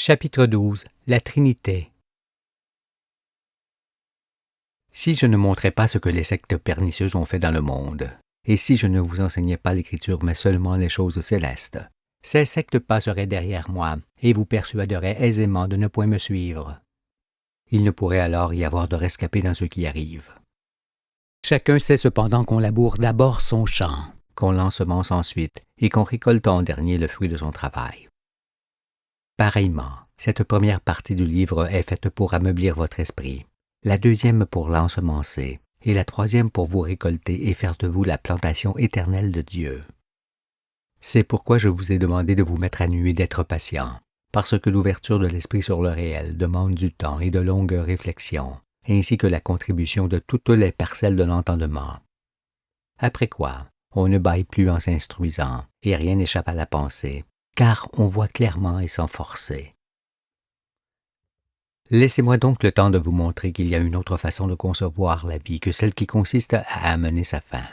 Chapitre 12. La Trinité. Si je ne montrais pas ce que les sectes pernicieuses ont fait dans le monde, et si je ne vous enseignais pas l'Écriture mais seulement les choses célestes, ces sectes passeraient derrière moi et vous persuaderaient aisément de ne point me suivre. Il ne pourrait alors y avoir de rescapé dans ce qui arrive. Chacun sait cependant qu'on laboure d'abord son champ, qu'on l'ensemence ensuite et qu'on récolte en dernier le fruit de son travail. Pareillement, cette première partie du livre est faite pour ameublir votre esprit, la deuxième pour l'ensemencer, et la troisième pour vous récolter et faire de vous la plantation éternelle de Dieu. C'est pourquoi je vous ai demandé de vous mettre à nu et d'être patient, parce que l'ouverture de l'esprit sur le réel demande du temps et de longues réflexions, ainsi que la contribution de toutes les parcelles de l'entendement. Après quoi, on ne bâille plus en s'instruisant, et rien n'échappe à la pensée, car on voit clairement et sans forcer. Laissez-moi donc le temps de vous montrer qu'il y a une autre façon de concevoir la vie que celle qui consiste à amener sa fin.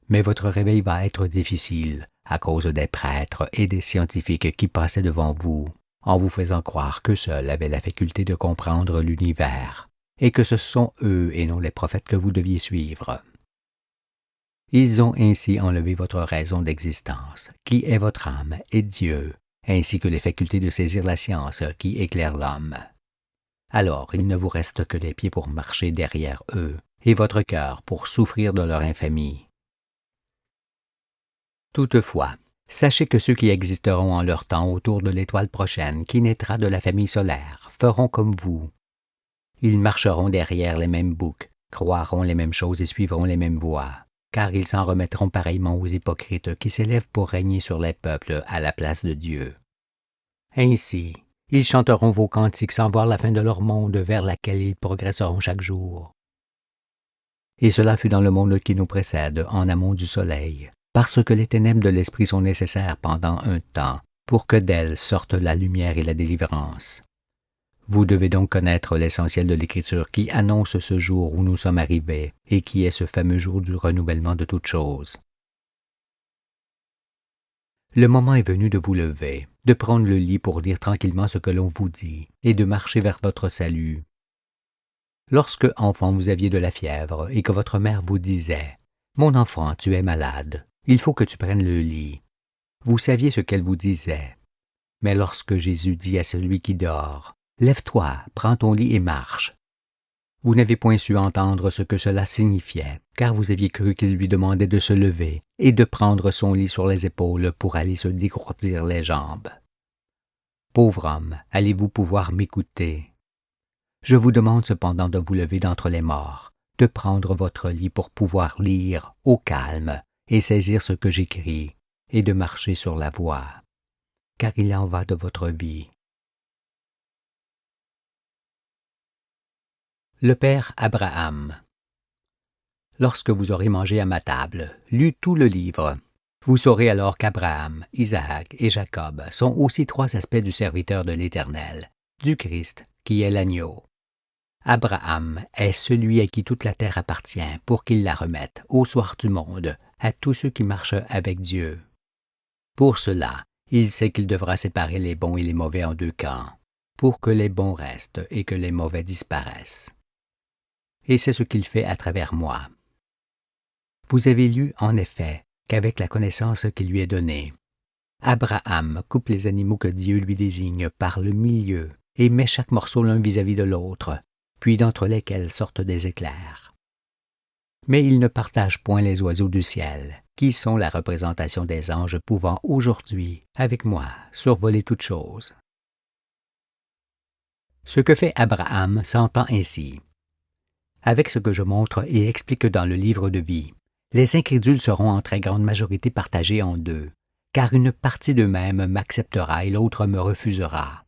Mais votre réveil va être difficile à cause des prêtres et des scientifiques qui passaient devant vous, en vous faisant croire qu'eux seuls avaient la faculté de comprendre l'univers, et que ce sont eux et non les prophètes que vous deviez suivre. Ils ont ainsi enlevé votre raison d'existence, qui est votre âme et Dieu, ainsi que les facultés de saisir la science qui éclaire l'homme. Alors il ne vous reste que les pieds pour marcher derrière eux, et votre cœur pour souffrir de leur infamie. Toutefois, sachez que ceux qui existeront en leur temps autour de l'étoile prochaine qui naîtra de la famille solaire feront comme vous. Ils marcheront derrière les mêmes boucs, croiront les mêmes choses et suivront les mêmes voies, car ils s'en remettront pareillement aux hypocrites qui s'élèvent pour régner sur les peuples à la place de Dieu. Ainsi, ils chanteront vos cantiques sans voir la fin de leur monde vers laquelle ils progresseront chaque jour. Et cela fut dans le monde qui nous précède, en amont du soleil, parce que les ténèbres de l'esprit sont nécessaires pendant un temps, pour que d'elles sortent la lumière et la délivrance. Vous devez donc connaître l'essentiel de l'Écriture qui annonce ce jour où nous sommes arrivés et qui est ce fameux jour du renouvellement de toutes choses. Le moment est venu de vous lever, de prendre le lit pour lire tranquillement ce que l'on vous dit et de marcher vers votre salut. Lorsque, enfant, vous aviez de la fièvre et que votre mère vous disait « Mon enfant, tu es malade, il faut que tu prennes le lit », vous saviez ce qu'elle vous disait. Mais lorsque Jésus dit à celui qui dort « Lève-toi, prends ton lit et marche », vous n'avez point su entendre ce que cela signifiait, car vous aviez cru qu'il lui demandait de se lever et de prendre son lit sur les épaules pour aller se dégourdir les jambes. Pauvre homme, allez-vous pouvoir m'écouter? Je vous demande cependant de vous lever d'entre les morts, de prendre votre lit pour pouvoir lire au calme et saisir ce que j'écris, et de marcher sur la voie, car il en va de votre vie. Le père Abraham. Lorsque vous aurez mangé à ma table, lu tout le livre, vous saurez alors qu'Abraham, Isaac et Jacob sont aussi trois aspects du serviteur de l'Éternel, du Christ, qui est l'agneau. Abraham est celui à qui toute la terre appartient pour qu'il la remette, au soir du monde, à tous ceux qui marchent avec Dieu. Pour cela, il sait qu'il devra séparer les bons et les mauvais en deux camps, pour que les bons restent et que les mauvais disparaissent. Et c'est ce qu'il fait à travers moi. Vous avez lu, en effet, qu'avec la connaissance qui lui est donnée, Abraham coupe les animaux que Dieu lui désigne par le milieu et met chaque morceau l'un vis-à-vis de l'autre, puis d'entre lesquels sortent des éclairs. Mais il ne partage point les oiseaux du ciel, qui sont la représentation des anges pouvant aujourd'hui, avec moi, survoler toutes choses. Ce que fait Abraham s'entend ainsi. Avec ce que je montre et explique dans le livre de vie, les incrédules seront en très grande majorité partagés en deux, car une partie d'eux-mêmes m'acceptera et l'autre me refusera.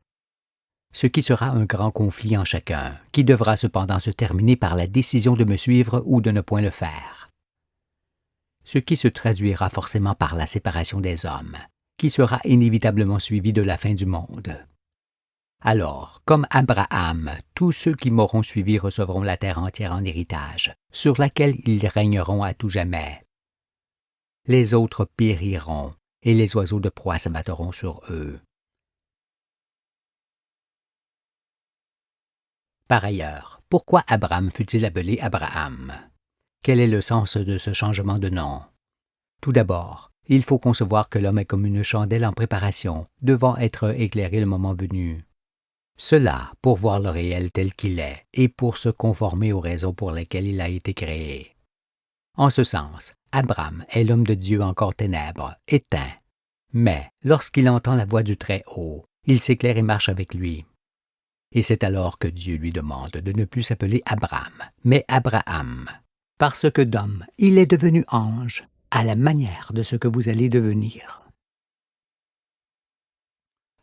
Ce qui sera un grand conflit en chacun, qui devra cependant se terminer par la décision de me suivre ou de ne point le faire. Ce qui se traduira forcément par la séparation des hommes, qui sera inévitablement suivie de la fin du monde. Alors, comme Abraham, tous ceux qui m'auront suivi recevront la terre entière en héritage, sur laquelle ils régneront à tout jamais. Les autres périront, et les oiseaux de proie s'abattront sur eux. Par ailleurs, pourquoi Abram fut-il appelé Abraham? Quel est le sens de ce changement de nom? Tout d'abord, il faut concevoir que l'homme est comme une chandelle en préparation, devant être éclairé le moment venu. Cela pour voir le réel tel qu'il est et pour se conformer aux raisons pour lesquelles il a été créé. En ce sens, Abram est l'homme de Dieu encore ténèbres, éteint. Mais lorsqu'il entend la voix du Très-Haut, il s'éclaire et marche avec lui. Et c'est alors que Dieu lui demande de ne plus s'appeler Abram, mais Abraham. Parce que d'homme, il est devenu ange, à la manière de ce que vous allez devenir.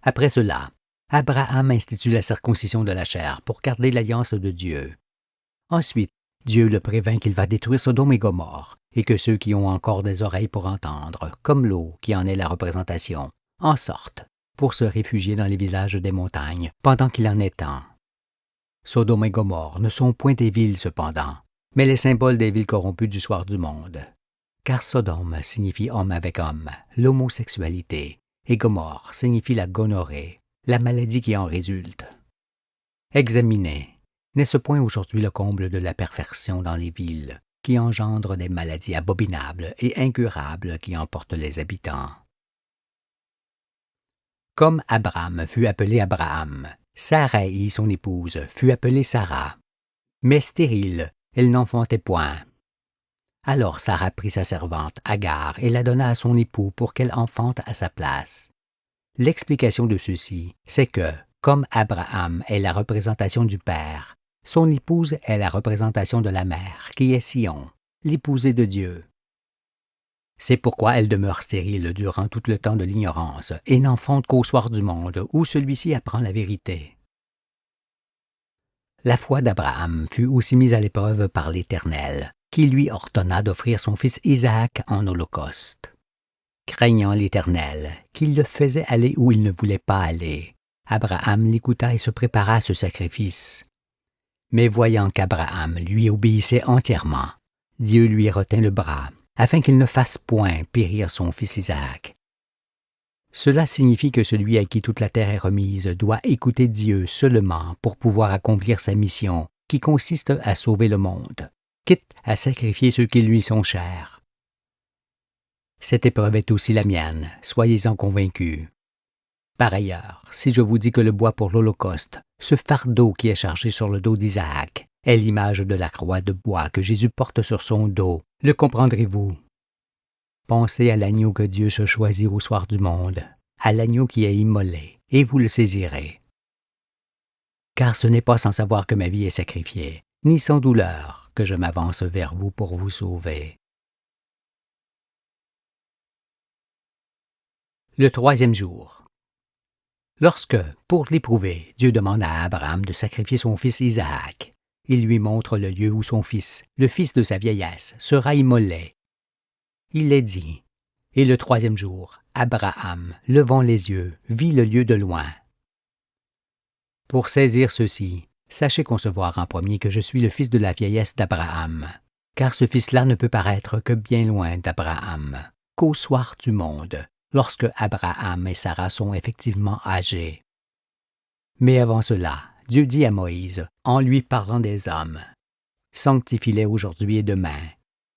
Après cela, Abraham institue la circoncision de la chair pour garder l'alliance de Dieu. Ensuite, Dieu le prévint qu'il va détruire Sodome et Gomorrhe, et que ceux qui ont encore des oreilles pour entendre, comme l'eau qui en est la représentation, en sortent pour se réfugier dans les villages des montagnes pendant qu'il en est temps. Sodome et Gomorrhe ne sont point des villes cependant, mais les symboles des villes corrompues du soir du monde. Car Sodome signifie homme avec homme, l'homosexualité, et Gomorrhe signifie la gonorrhée, la maladie qui en résulte. Examinez, n'est-ce point aujourd'hui le comble de la perversion dans les villes, qui engendre des maladies abominables et incurables qui emportent les habitants? Comme Abram fut appelé Abraham, Sarai, son épouse, fut appelée Sarah. Mais stérile, elle n'enfantait point. Alors Sarah prit sa servante, Agar, et la donna à son époux pour qu'elle enfante à sa place. L'explication de ceci, c'est que, comme Abraham est la représentation du Père, son épouse est la représentation de la mère, qui est Sion, l'épousée de Dieu. C'est pourquoi elle demeure stérile durant tout le temps de l'ignorance et n'enfante qu'au soir du monde où celui-ci apprend la vérité. La foi d'Abraham fut aussi mise à l'épreuve par l'Éternel, qui lui ordonna d'offrir son fils Isaac en holocauste. Craignant l'Éternel, qu'il le faisait aller où il ne voulait pas aller, Abraham l'écouta et se prépara à ce sacrifice. Mais voyant qu'Abraham lui obéissait entièrement, Dieu lui retint le bras, afin qu'il ne fasse point périr son fils Isaac. Cela signifie que celui à qui toute la terre est remise doit écouter Dieu seulement pour pouvoir accomplir sa mission, qui consiste à sauver le monde, quitte à sacrifier ceux qui lui sont chers. Cette épreuve est aussi la mienne, soyez-en convaincus. Par ailleurs, si je vous dis que le bois pour l'Holocauste, ce fardeau qui est chargé sur le dos d'Isaac, est l'image de la croix de bois que Jésus porte sur son dos, le comprendrez-vous? Pensez à l'agneau que Dieu se choisit au soir du monde, à l'agneau qui est immolé, et vous le saisirez. Car ce n'est pas sans savoir que ma vie est sacrifiée, ni sans douleur que je m'avance vers vous pour vous sauver. Le troisième jour. Lorsque, pour l'éprouver, Dieu demande à Abraham de sacrifier son fils Isaac, il lui montre le lieu où son fils, le fils de sa vieillesse, sera immolé. Il est dit, et le troisième jour, Abraham, levant les yeux, vit le lieu de loin. Pour saisir ceci, sachez concevoir en premier que je suis le fils de la vieillesse d'Abraham, car ce fils-là ne peut paraître que bien loin d'Abraham, qu'au soir du monde, lorsque Abraham et Sarah sont effectivement âgés. Mais avant cela, Dieu dit à Moïse, en lui parlant des hommes, « Sanctifie-les aujourd'hui et demain,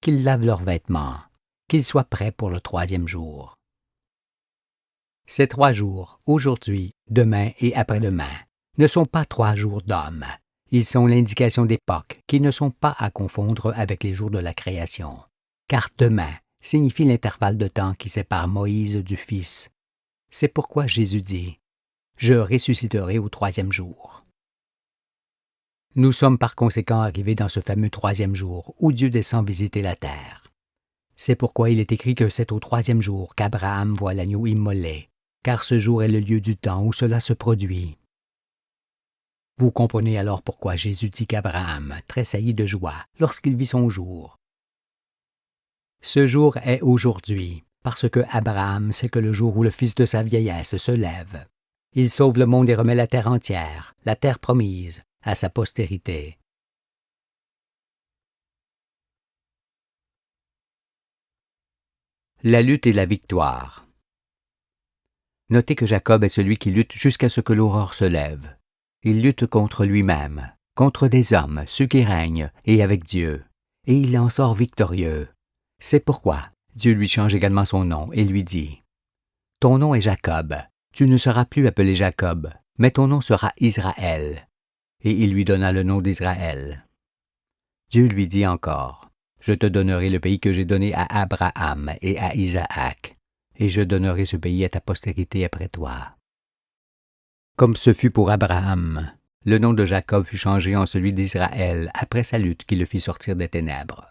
qu'ils lavent leurs vêtements, qu'ils soient prêts pour le troisième jour. » Ces 3 jours, aujourd'hui, demain et après-demain, ne sont pas 3 jours d'hommes. Ils sont l'indication d'époque qui ne sont pas à confondre avec les jours de la création. Car demain signifie l'intervalle de temps qui sépare Moïse du Fils. C'est pourquoi Jésus dit « Je ressusciterai au 3e jour ». Nous sommes par conséquent arrivés dans ce fameux 3e jour où Dieu descend visiter la terre. C'est pourquoi il est écrit que c'est au 3e jour qu'Abraham voit l'agneau immolé, car ce jour est le lieu du temps où cela se produit. Vous comprenez alors pourquoi Jésus dit qu'Abraham tressaillit de joie lorsqu'il vit son jour. Ce jour est aujourd'hui, parce que Abraham sait que le jour où le fils de sa vieillesse se lève, il sauve le monde et remet la terre entière, la terre promise, à sa postérité. La lutte et la victoire. Notez que Jacob est celui qui lutte jusqu'à ce que l'aurore se lève. Il lutte contre lui-même, contre des hommes, ceux qui règnent, et avec Dieu, et il en sort victorieux. C'est pourquoi Dieu lui change également son nom et lui dit « Ton nom est Jacob, tu ne seras plus appelé Jacob, mais ton nom sera Israël. » Et il lui donna le nom d'Israël. Dieu lui dit encore « Je te donnerai le pays que j'ai donné à Abraham et à Isaac, et je donnerai ce pays à ta postérité après toi. » Comme ce fut pour Abraham, le nom de Jacob fut changé en celui d'Israël après sa lutte qui le fit sortir des ténèbres.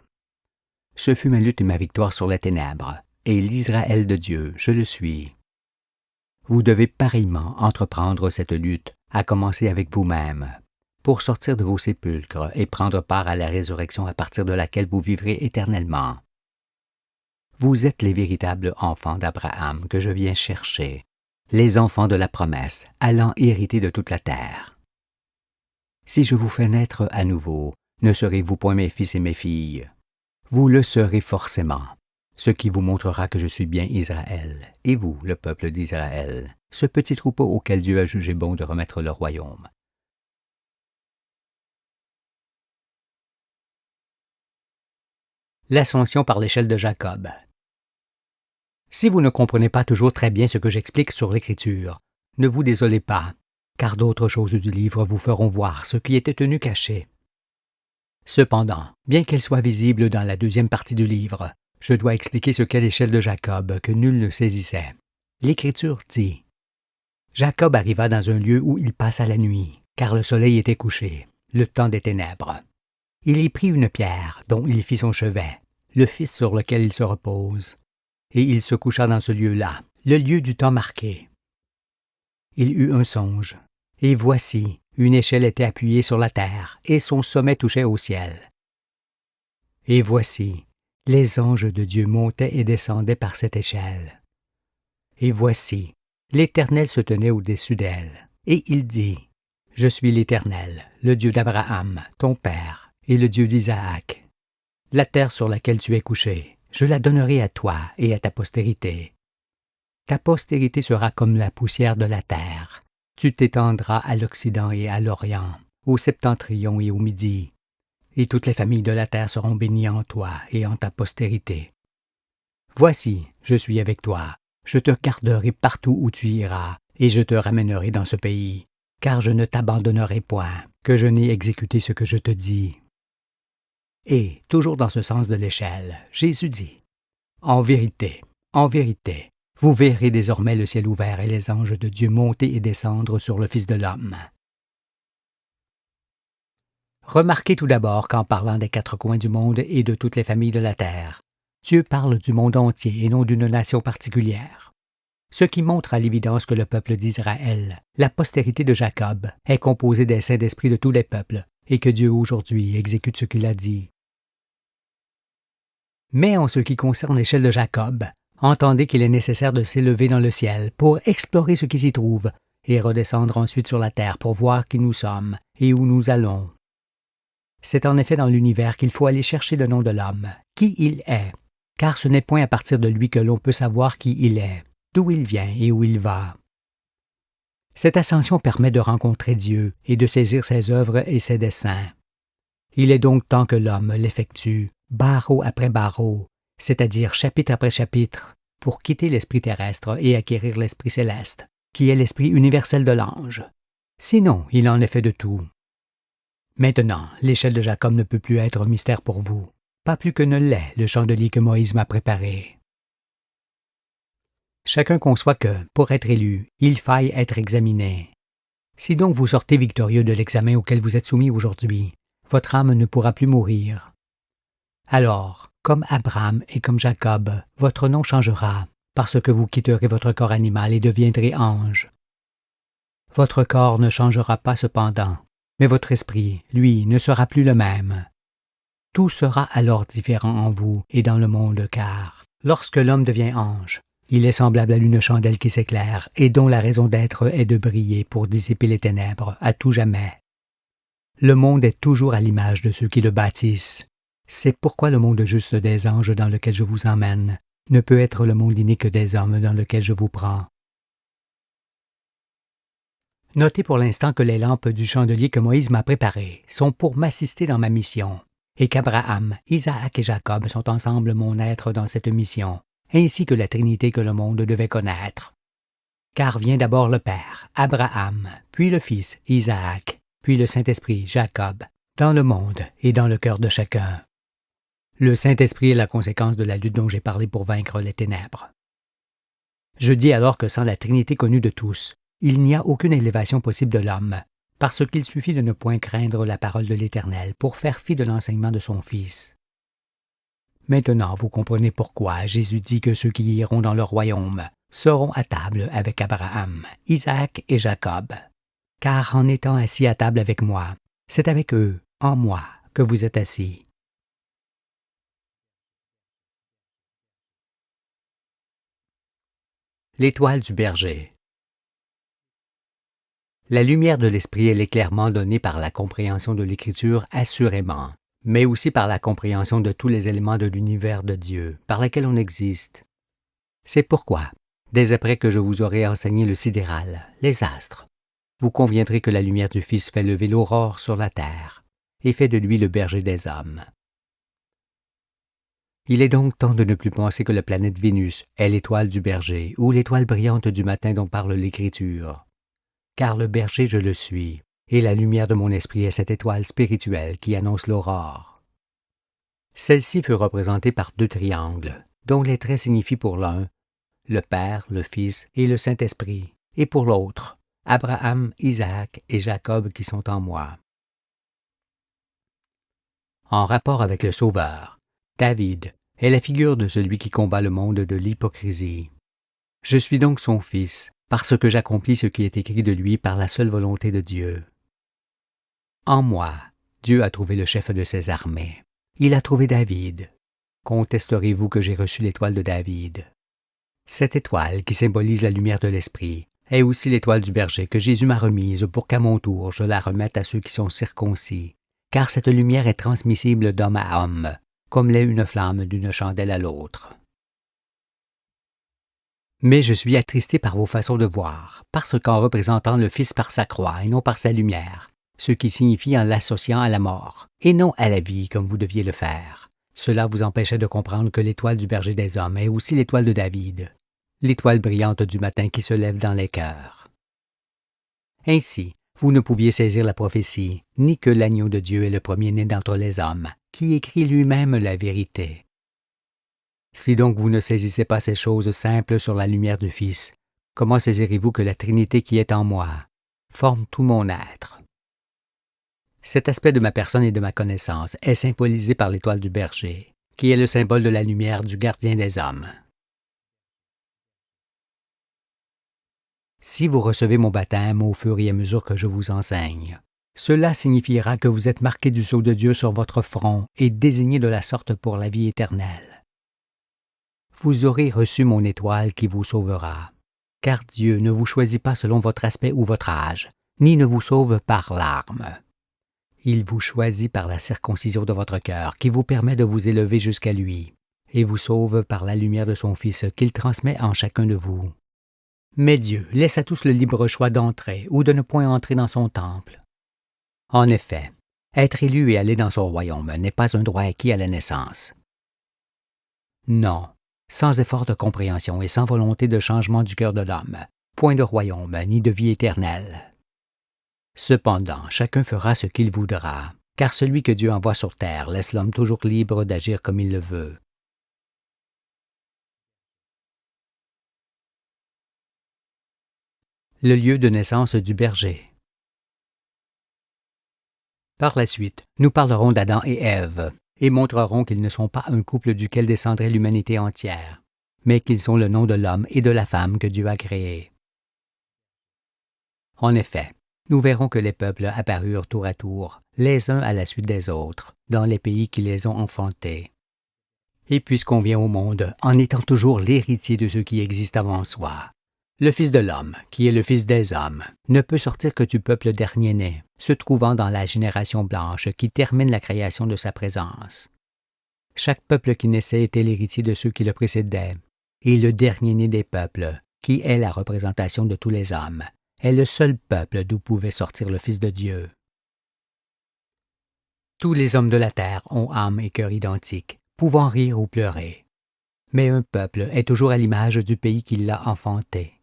Ce fut ma lutte et ma victoire sur les ténèbres, et l'Israël de Dieu, je le suis. Vous devez pareillement entreprendre cette lutte, à commencer avec vous-même, pour sortir de vos sépulcres et prendre part à la résurrection à partir de laquelle vous vivrez éternellement. Vous êtes les véritables enfants d'Abraham que je viens chercher, les enfants de la promesse, allant hériter de toute la terre. Si je vous fais naître à nouveau, ne serez-vous point mes fils et mes filles? Vous le serez forcément, ce qui vous montrera que je suis bien Israël, et vous, le peuple d'Israël, ce petit troupeau auquel Dieu a jugé bon de remettre le royaume. L'ascension par l'échelle de Jacob. Si vous ne comprenez pas toujours très bien ce que j'explique sur l'Écriture, ne vous désolez pas, car d'autres choses du livre vous feront voir ce qui était tenu caché. Cependant, bien qu'elle soit visible dans la deuxième partie du livre, je dois expliquer ce qu'est l'échelle de Jacob que nul ne saisissait. L'Écriture dit « Jacob arriva dans un lieu où il passa la nuit, car le soleil était couché, le temps des ténèbres. Il y prit une pierre, dont il fit son chevet, le fils sur lequel il se repose, et il se coucha dans ce lieu-là, le lieu du temps marqué. Il eut un songe, et voici, une échelle était appuyée sur la terre, et son sommet touchait au ciel. Et voici, les anges de Dieu montaient et descendaient par cette échelle. Et voici, l'Éternel se tenait au-dessus d'elle, et il dit, « Je suis l'Éternel, le Dieu d'Abraham, ton père, et le Dieu d'Isaac. La terre sur laquelle tu es couché, je la donnerai à toi et à ta postérité. Ta postérité sera comme la poussière de la terre. Tu t'étendras à l'Occident et à l'Orient, au septentrion et au Midi, et toutes les familles de la terre seront bénies en toi et en ta postérité. Voici, je suis avec toi, je te garderai partout où tu iras, et je te ramènerai dans ce pays, car je ne t'abandonnerai point, que je n'ai exécuté ce que je te dis. » Et, toujours dans ce sens de l'échelle, Jésus dit, « En vérité, vous verrez désormais le ciel ouvert et les anges de Dieu monter et descendre sur le Fils de l'homme. » Remarquez tout d'abord qu'en parlant des quatre coins du monde et de toutes les familles de la terre, Dieu parle du monde entier et non d'une nation particulière. Ce qui montre à l'évidence que le peuple d'Israël, la postérité de Jacob, est composé des saints d'esprit de tous les peuples, et que Dieu aujourd'hui exécute ce qu'il a dit. Mais en ce qui concerne l'échelle de Jacob, entendez qu'il est nécessaire de s'élever dans le ciel pour explorer ce qui s'y trouve, et redescendre ensuite sur la terre pour voir qui nous sommes et où nous allons. C'est en effet dans l'univers qu'il faut aller chercher le nom de l'homme, qui il est, car ce n'est point à partir de lui que l'on peut savoir qui il est, d'où il vient et où il va. Cette ascension permet de rencontrer Dieu et de saisir ses œuvres et ses desseins. Il est donc temps que l'homme l'effectue, barreau après barreau, c'est-à-dire chapitre après chapitre, pour quitter l'esprit terrestre et acquérir l'esprit céleste, qui est l'esprit universel de l'ange. Sinon, il en est fait de tout. Maintenant, l'échelle de Jacob ne peut plus être un mystère pour vous, pas plus que ne l'est le chandelier que Moïse m'a préparé. Chacun conçoit que, pour être élu, il faille être examiné. Si donc vous sortez victorieux de l'examen auquel vous êtes soumis aujourd'hui, votre âme ne pourra plus mourir. Alors, comme Abraham et comme Jacob, votre nom changera, parce que vous quitterez votre corps animal et deviendrez ange. Votre corps ne changera pas cependant, mais votre esprit, lui, ne sera plus le même. Tout sera alors différent en vous et dans le monde, car, lorsque l'homme devient ange, il est semblable à une chandelle qui s'éclaire et dont la raison d'être est de briller pour dissiper les ténèbres à tout jamais. Le monde est toujours à l'image de ceux qui le bâtissent. C'est pourquoi le monde juste des anges dans lequel je vous emmène ne peut être le monde inique des hommes dans lequel je vous prends. Notez pour l'instant que les lampes du chandelier que Moïse m'a préparées sont pour m'assister dans ma mission, et qu'Abraham, Isaac et Jacob sont ensemble mon être dans cette mission, ainsi que la Trinité que le monde devait connaître. Car vient d'abord le Père, Abraham, puis le Fils, Isaac, puis le Saint-Esprit, Jacob, dans le monde et dans le cœur de chacun. Le Saint-Esprit est la conséquence de la lutte dont j'ai parlé pour vaincre les ténèbres. Je dis alors que sans la Trinité connue de tous, il n'y a aucune élévation possible de l'homme, parce qu'il suffit de ne point craindre la parole de l'Éternel pour faire fi de l'enseignement de son Fils. Maintenant, vous comprenez pourquoi Jésus dit que ceux qui iront dans le royaume seront à table avec Abraham, Isaac et Jacob. Car en étant assis à table avec moi, c'est avec eux, en moi, que vous êtes assis. L'étoile du berger. La lumière de l'esprit est l'éclairement donné par la compréhension de l'Écriture assurément, mais aussi par la compréhension de tous les éléments de l'univers de Dieu, par lequel on existe. C'est pourquoi, dès après que je vous aurai enseigné le sidéral, les astres, vous conviendrez que la lumière du Fils fait lever l'aurore sur la terre et fait de lui le berger des hommes. Il est donc temps de ne plus penser que la planète Vénus est l'étoile du berger ou l'étoile brillante du matin dont parle l'Écriture. Car le berger, je le suis, et la lumière de mon esprit est cette étoile spirituelle qui annonce l'aurore. Celle-ci fut représentée par deux triangles, dont les traits signifient pour l'un le Père, le Fils et le Saint-Esprit, et pour l'autre Abraham, Isaac et Jacob qui sont en moi. En rapport avec le Sauveur, David est la figure de celui qui combat le monde de l'hypocrisie. Je suis donc son fils, parce que j'accomplis ce qui est écrit de lui par la seule volonté de Dieu. En moi, Dieu a trouvé le chef de ses armées. Il a trouvé David. Contesterez-vous que j'ai reçu l'étoile de David? Cette étoile, qui symbolise la lumière de l'esprit, est aussi l'étoile du berger que Jésus m'a remise pour qu'à mon tour je la remette à ceux qui sont circoncis, car cette lumière est transmissible d'homme à homme, comme l'est une flamme d'une chandelle à l'autre. Mais je suis attristé par vos façons de voir, parce qu'en représentant le Fils par sa croix et non par sa lumière, ce qui signifie en l'associant à la mort, et non à la vie comme vous deviez le faire, cela vous empêchait de comprendre que l'étoile du berger des hommes est aussi l'étoile de David, l'étoile brillante du matin qui se lève dans les cœurs. Ainsi, vous ne pouviez saisir la prophétie, ni que l'agneau de Dieu est le premier-né d'entre les hommes, qui écrit lui-même la vérité. Si donc vous ne saisissez pas ces choses simples sur la lumière du Fils, comment saisirez-vous que la Trinité qui est en moi forme tout mon être? Cet aspect de ma personne et de ma connaissance est symbolisé par l'étoile du berger, qui est le symbole de la lumière du gardien des hommes. Si vous recevez mon baptême au fur et à mesure que je vous enseigne, cela signifiera que vous êtes marqué du sceau de Dieu sur votre front et désigné de la sorte pour la vie éternelle. Vous aurez reçu mon étoile qui vous sauvera, car Dieu ne vous choisit pas selon votre aspect ou votre âge, ni ne vous sauve par l'arme. Il vous choisit par la circoncision de votre cœur qui vous permet de vous élever jusqu'à lui, et vous sauve par la lumière de son Fils qu'il transmet en chacun de vous. Mais Dieu laisse à tous le libre choix d'entrer ou de ne point entrer dans son temple. En effet, être élu et aller dans son royaume n'est pas un droit acquis à la naissance. Non, sans effort de compréhension et sans volonté de changement du cœur de l'homme, point de royaume ni de vie éternelle. Cependant, chacun fera ce qu'il voudra, car celui que Dieu envoie sur terre laisse l'homme toujours libre d'agir comme il le veut. Le lieu de naissance du berger. Par la suite, nous parlerons d'Adam et Ève, et montrerons qu'ils ne sont pas un couple duquel descendrait l'humanité entière, mais qu'ils sont le nom de l'homme et de la femme que Dieu a créés. En effet, nous verrons que les peuples apparurent tour à tour, les uns à la suite des autres, dans les pays qui les ont enfantés. Et puisqu'on vient au monde en étant toujours l'héritier de ceux qui existent avant soi, le Fils de l'homme, qui est le Fils des hommes, ne peut sortir que du peuple dernier-né, se trouvant dans la génération blanche qui termine la création de sa présence. Chaque peuple qui naissait était l'héritier de ceux qui le précédaient, et le dernier-né des peuples, qui est la représentation de tous les hommes, est le seul peuple d'où pouvait sortir le Fils de Dieu. Tous les hommes de la terre ont âme et cœur identiques, pouvant rire ou pleurer. Mais un peuple est toujours à l'image du pays qui l'a enfanté.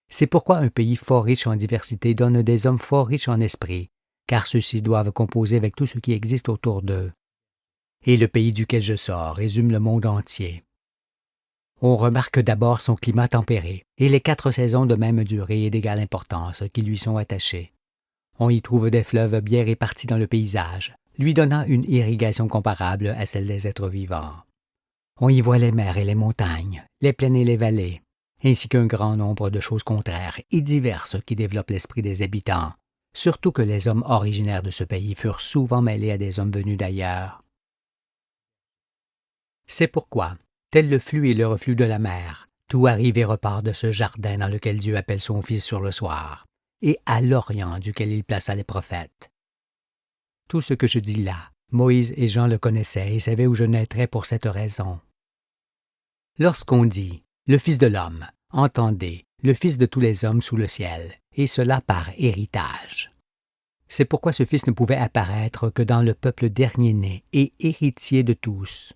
C'est pourquoi un pays fort riche en diversité donne des hommes fort riches en esprit, car ceux-ci doivent composer avec tout ce qui existe autour d'eux. Et le pays duquel je sors résume le monde entier. On remarque d'abord son climat tempéré et les 4 saisons de même durée et d'égale importance qui lui sont attachées. On y trouve des fleuves bien répartis dans le paysage, lui donnant une irrigation comparable à celle des êtres vivants. On y voit les mers et les montagnes, les plaines et les vallées, ainsi qu'un grand nombre de choses contraires et diverses qui développent l'esprit des habitants, surtout que les hommes originaires de ce pays furent souvent mêlés à des hommes venus d'ailleurs. C'est pourquoi, tel le flux et le reflux de la mer, tout arrive et repart de ce jardin dans lequel Dieu appelle son Fils sur le soir, et à l'Orient duquel il plaça les prophètes. Tout ce que je dis là, Moïse et Jean le connaissaient et savaient où je naîtrais pour cette raison. Lorsqu'on dit « le Fils de l'homme », entendez « le Fils de tous les hommes sous le ciel », et cela par héritage. C'est pourquoi ce Fils ne pouvait apparaître que dans le peuple dernier-né et héritier de tous.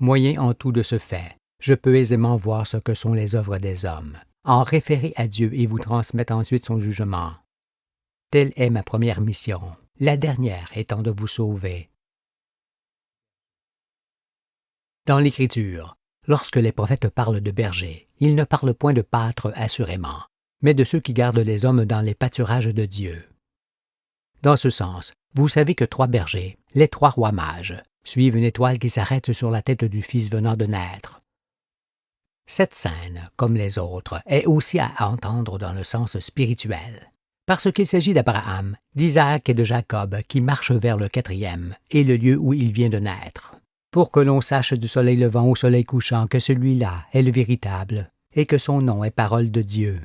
Moyen en tout de ce fait, je peux aisément voir ce que sont les œuvres des hommes, en référer à Dieu et vous transmettre ensuite son jugement. Telle est ma première mission, la dernière étant de vous sauver. Dans l'Écriture, lorsque les prophètes parlent de bergers, ils ne parlent point de pâtres assurément, mais de ceux qui gardent les hommes dans les pâturages de Dieu. Dans ce sens, vous savez que 3 bergers, les 3 rois mages, suivent une étoile qui s'arrête sur la tête du Fils venant de naître. Cette scène, comme les autres, est aussi à entendre dans le sens spirituel, parce qu'il s'agit d'Abraham, d'Isaac et de Jacob qui marchent vers le 4e et le lieu où il vient de naître, pour que l'on sache du soleil levant au soleil couchant que celui-là est le véritable et que son nom est parole de Dieu.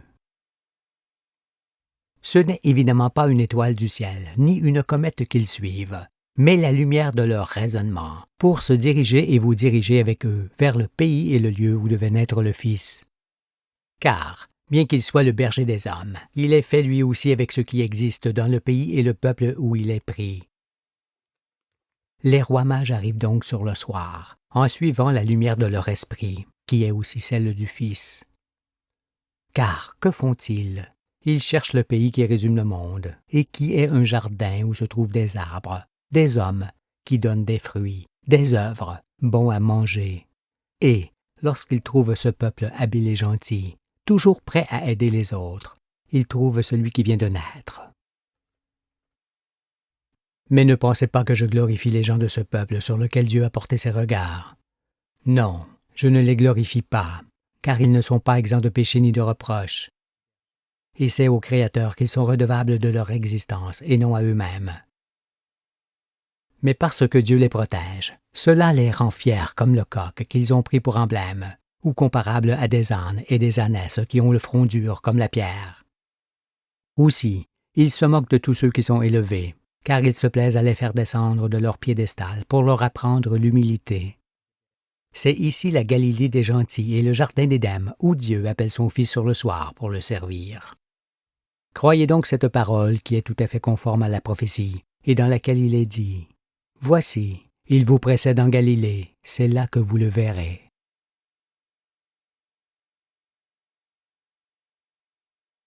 Ce n'est évidemment pas une étoile du ciel, ni une comète qu'ils suivent, mais la lumière de leur raisonnement, pour se diriger et vous diriger avec eux vers le pays et le lieu où devait naître le Fils. Car, bien qu'il soit le berger des hommes, il est fait lui aussi avec ce qui existe dans le pays et le peuple où il est pris. Les rois mages arrivent donc sur le soir, en suivant la lumière de leur esprit, qui est aussi celle du Fils. Car que font-ils? Ils cherchent le pays qui résume le monde, et qui est un jardin où se trouvent des arbres, des hommes qui donnent des fruits, des œuvres, bons à manger. Et, lorsqu'ils trouvent ce peuple habile et gentil, toujours prêt à aider les autres, ils trouvent celui qui vient de naître. Mais ne pensez pas que je glorifie les gens de ce peuple sur lequel Dieu a porté ses regards. Non, je ne les glorifie pas, car ils ne sont pas exempts de péché ni de reproche. Et c'est au Créateur qu'ils sont redevables de leur existence et non à eux-mêmes. Mais parce que Dieu les protège, cela les rend fiers comme le coq qu'ils ont pris pour emblème, ou comparable à des ânes et des ânesses qui ont le front dur comme la pierre. Aussi, ils se moquent de tous ceux qui sont élevés, car ils se plaisent à les faire descendre de leur piédestal pour leur apprendre l'humilité. C'est ici la Galilée des gentils et le jardin d'Éden où Dieu appelle son Fils sur le soir pour le servir. Croyez donc cette parole qui est tout à fait conforme à la prophétie et dans laquelle il est dit « Voici, il vous précède en Galilée, c'est là que vous le verrez. »